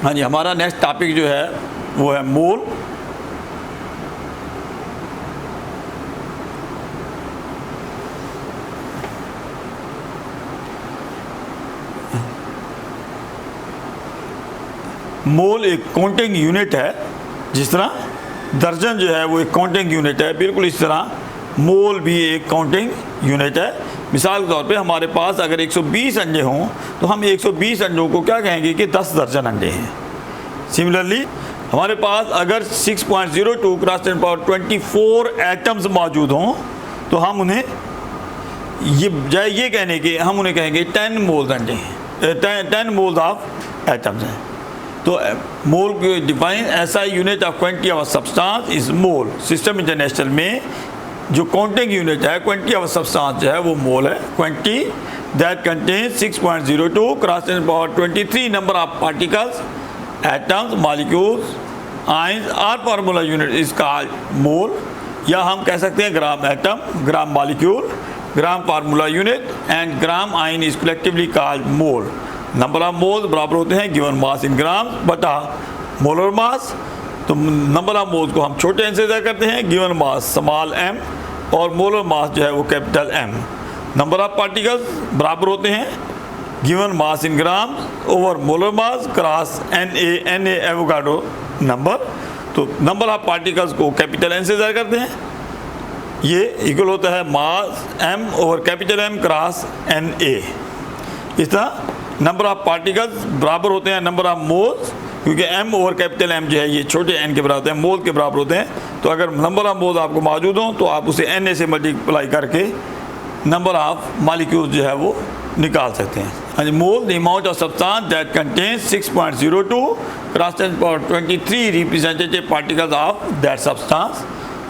हाँ जी, हमारा next topic जो है वो है मोल। मोल एक काउंटिंग यूनिट है। जिस तरह दर्जन जो है वो एक काउंटिंग यूनिट है, बिल्कुल इस तरह मोल भी एक काउंटिंग यूनिट है। मिसाल के तौर पे हमारे पास अगर 120 अंडे हों तो हम 120 अंडों को क्या कहेंगे कि 10 दर्जन अंडे हैं। सिमिलरली हमारे पास अगर 6.02 × 10⁻24 एटम्स मौजूद हों तो हम उन्हें ये कहने के हम उन्हें कहेंगे 10 मोल्स अंडे हैं, 10 मोल्स ऑफ एटम्स हैं। तो मोल को डिफाइन ऐसा unit of quantity of substance is mole. System international में जो काउंटिंग यूनिट है क्वांटिटी ऑफ सब्सटेंस जो है वो मोल है। Quantity that contains 6.02 × 10⁻23 number of particles, atoms, molecules, ions और फार्मूला यूनिट इज कॉल्ड मोल। या हम कह सकते हैं gram atom, gram molecule, gram formula unit and gram ion is collectively called mole. Number of moles बराबर होते हैं गिवन मास इन ग्राम बटा मोलर मास। तो नंबर ऑफ मोल्स को हम छोटे एन से ज़्यादा करते हैं, गिवन मास स्मॉल m और मोलर मास जो है वो capital M। Number of particles बराबर होते हैं given mass in gram over molar mass cross Na Avogadro number. तो नंबर ऑफ पार्टिकल्स को कैपिटल N से ज़्यादा करते हैं, ये इक्वल होता है mass M over capital M cross Na। इस तरह नंबर ऑफ पार्टिकल्स बराबर होते हैं नंबर ऑफ मोल्स, क्योंकि m ओवर कैपिटल M जो है ये छोटे n के बराबर होते हैं, मोल के बराबर होते हैं। तो अगर नंबर ऑफ मोल्स आपको मौजूद हों तो आप उसे Na से मल्टीप्लाई करके नंबर ऑफ मॉलिक्यूल्स जो है वो निकाल सकते हैं। हाँ जी, mole the amount of substance that contains 6.02 × 10⁻23 representative particles of that substance.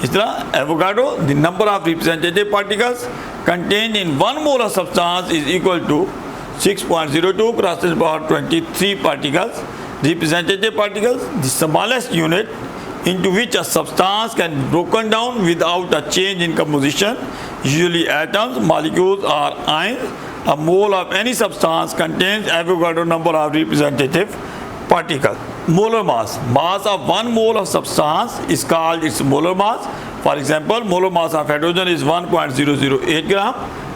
इस तरह Avogadro the number of representative particles contained in 1 mole of substance is equal to 6.02 × 10⁻23 particles, representative particles, the smallest unit into which a substance can be broken down without a change in composition, usually atoms, molecules or ions. A mole of any substance contains Avogadro number of representative particles. Molar mass. Mass of 1 mole of substance is called its molar mass. For example, molar mass of hydrogen is 1.008 gram.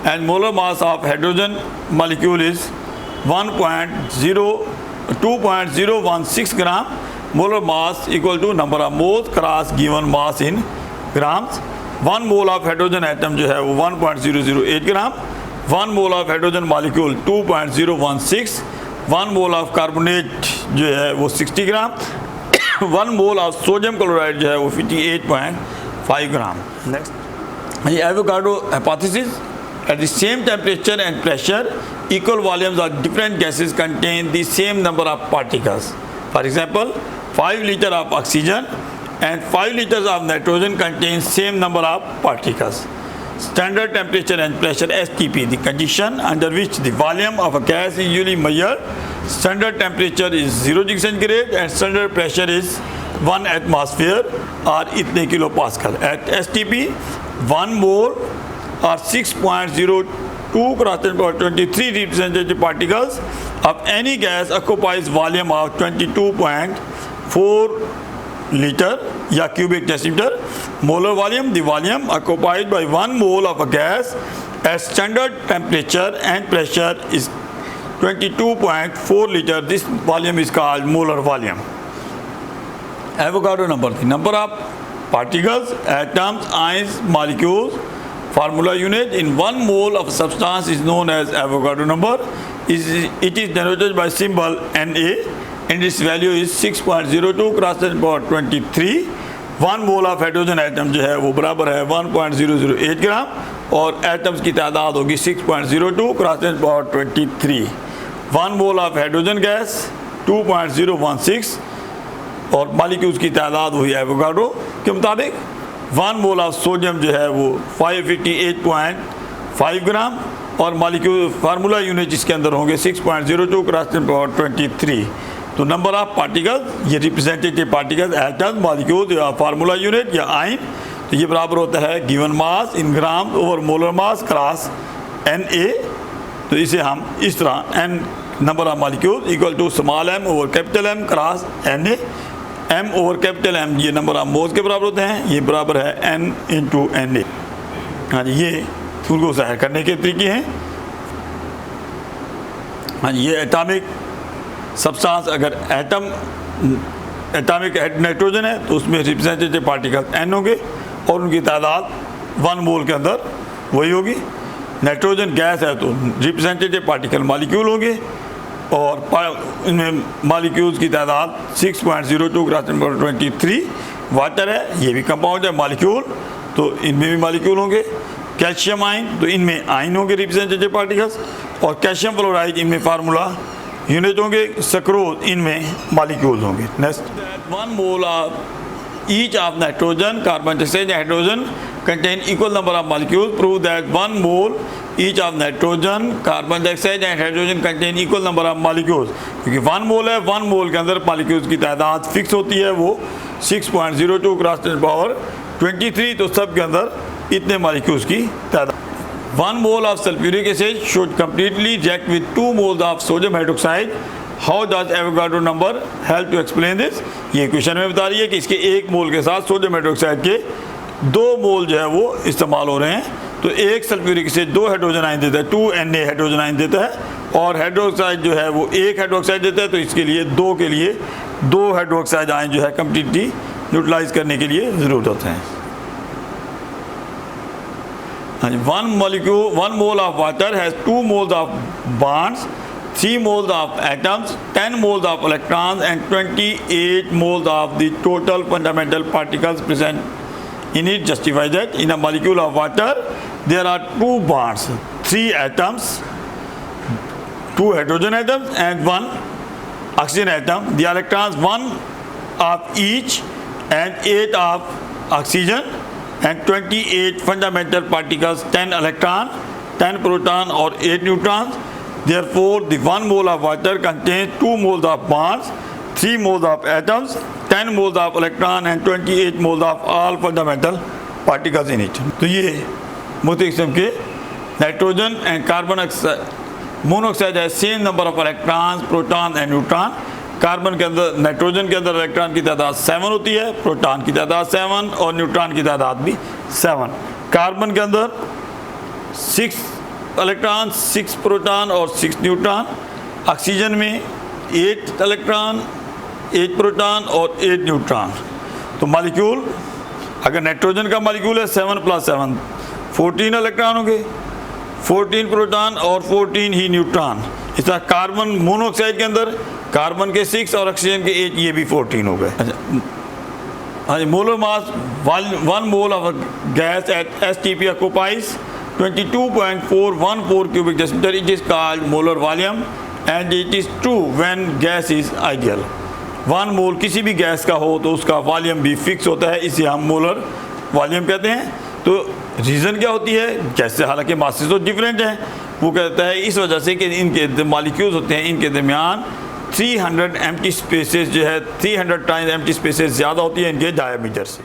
And molar mass of hydrogen molecule is 2.016 gram. Molar mass equal to number of moles cross given mass in grams. 1 mole of hydrogen atom जो है वो 1.008 ग्राम, 1 mole of hydrogen molecule 2.016, 1 mole of carbonate जो है वो 60 ग्राम, 1 mole of sodium chloride जो है वो 58.5 ग्राम। Next ये Avogadro hypothesis. At the same temperature and pressure, equal volumes of different gases contain the same number of particles. For example, 5 liters of oxygen and 5 liters of nitrogen contain same number of particles. Standard temperature and pressure STP, the condition under which the volume of a gas is usually measured. Standard temperature is 0 degree centigrade and standard pressure is 1 atmosphere or itne kilopascal. At STP, 1 mole or 6.02 × 10⁻23 representative particles of any gas occupies volume of 22.4 liter या cubic decimeter. Molar volume, the volume occupied by 1 mole of a gas at standard temperature and pressure is 22.4 liter. This volume is called molar volume. Avogadro number, the number of particles, atoms, ions, molecules, formula unit in 1 mole of substance is known as Avogadro number. It is denoted by symbol Na and its value is 6.02 × 10⁻23. 1 mole of hydrogen atom जो है वो बराबर है 1.008 ग्राम और atoms की तादाद होगी 6.02 × 10⁻23. 1 mole of hydrogen gas 2.016 और मॉलिक्यूल्स की तादाद हुई एवोगाड्रो के मुताबिक. 1 मोल ऑफ सोडियम जो है वो 558.5 ग्राम और मॉलिक्यूल फार्मूला यूनिट इसके अंदर होंगे 6.02 × 10⁻23. तो नंबर ऑफ पार्टिकल्स, ये रिप्रेजेंटेटिव पार्टिकल्स, एटम्स, मॉलिक्यूल या फार्मूला यूनिट या आयन, तो ये बराबर होता है given mass in gram over molar mass cross Na. तो इसे हम इस तरह n number of molecule equal to small m over capital M cross Na। m over capital M ये नंबर ऑफ मोल्स के बराबर होते हैं, ये बराबर है n इंटू Na। हाँ जी, ये उनको ज़ाहिर करने के तरीके हैं। हाँ जी, ये एटॉमिक सब्सटेंस, अगर एटॉमिक नाइट्रोजन है तो उसमें रिप्रेजेंटेटिव पार्टिकल n होंगे और उनकी तादाद 1 मोल के अंदर वही होगी। नाइट्रोजन गैस है तो रिप्रेजेंटेटिव पार्टिकल मॉलिक्यूल होंगे और इनमें मॉलिक्यूल्स की तादाद 6.02 क्रॉस नंबर 23। वाटर है, ये भी कंपाउंड है मॉलिक्यूल, तो इनमें भी मॉलिक्यूल होंगे। कैल्शियम आयन, तो इनमें आयन होंगे रिप्रेजेंटेटिव पार्टिकल्स, और कैल्शियम फ्लोराइड इनमें फार्मूला यूनिट होंगे। सक्रोज इनमें मॉलिक्यूल्स होंगे। Next, 1 mole of each of nitrogen, carbon dioxide and hydrogen contain equal number of molecules. Prove that 1 mole each of nitrogen, carbon dioxide and hydrogen contain equal number of molecules। क्योंकि 1 मोल है, 1 मोल के अंदर molecules की तादाद fix होती है, वो 6.02 cross 10⁻23, तो सब के अंदर इतने मॉलिक्यूल्स की तादाद। 1 mole of sulphuric acid should completely react with 2 moles of sodium hydroxide। How does Avogadro number help to explain this? ये क्वेश्चन में बता रही है कि इसके 1 मोल के साथ सोडियम हाइड्रोक्साइड के 2 मोल जो है वो इस्तेमाल हो रहे हैं। तो एक सल्फ्यूरिक एसिड 2 हाइड्रोजन आयन देता है, 2Na हाइड्रोजन आयन देता है, और हाइड्रोक्साइड जो है वो 1 हाइड्रोक्साइड देता है, तो इसके लिए 2 के लिए 2 हाइड्रोक्साइड आयन जो है कम्प्लीटली न्यूट्रलाइज करने के लिए ज़रूरत होते हैं। हाँ जी, 1 mole of water has 2 moles of bonds, 3 moles of atoms, 10 moles of electrons and 28 moles of the total fundamental particles present in it. Justify that in a molecule of water there are 2 bonds, 3 atoms, 2 hydrogen atoms and 1 oxygen atom. The electrons 1 of each and 8 of oxygen and 28 fundamental particles, 10 electron, 10 proton or 8 neutrons. Therefore, the 1 mole of water contains 2 moles of bonds, 3 moles of atoms, 10 moles of electron and 28 moles of all fundamental particles in it. तो ये मुख्तलिफ किस्म के nitrogen and carbon monoxide है same number of electrons, proton and neutron. Carbon के अंदर, nitrogen के अंदर इलेक्ट्रॉन की तादाद 7 होती है, प्रोटॉन की तादाद 7 और न्यूट्रॉन की तादाद भी 7। कार्बन के अंदर 6 इलेक्ट्रॉन, 6 प्रोटॉन और 6 न्यूट्रॉन। ऑक्सीजन में 8 इलेक्ट्रॉन, 8 प्रोटॉन और 8 न्यूट्रॉन। तो मॉलिक्यूल, अगर नाइट्रोजन का मॉलिक्यूल है 7 + 7 14 इलेक्ट्रॉन होंगे, 14 प्रोटॉन और 14 ही न्यूट्रॉन। इस तरह कार्बन मोनोऑक्साइड के अंदर कार्बन के 6 और ऑक्सीजन के 8, ये भी 14 हो गए। हाँ जी, molar mass 1 mole of gas at STP occupies 22.414 cubic decimeter. It is called molar volume and it is true when gas is ideal. 1 मोल किसी भी गैस का हो तो उसका वॉल्यूम भी फिक्स होता है, इसे हम मोलर वॉल्यूम कहते हैं। तो रीज़न क्या होती है, जैसे हालांकि मासेस तो डिफरेंट हैं, वो कहता है इस वजह से कि इनके मॉलिक्यूल्स होते हैं, इनके दरमियान 300 एम्प्टी स्पेसेस जो है 300 टाइम्स एम्प्टी स्पेसेस ज़्यादा होती है इनके डायमीटर से।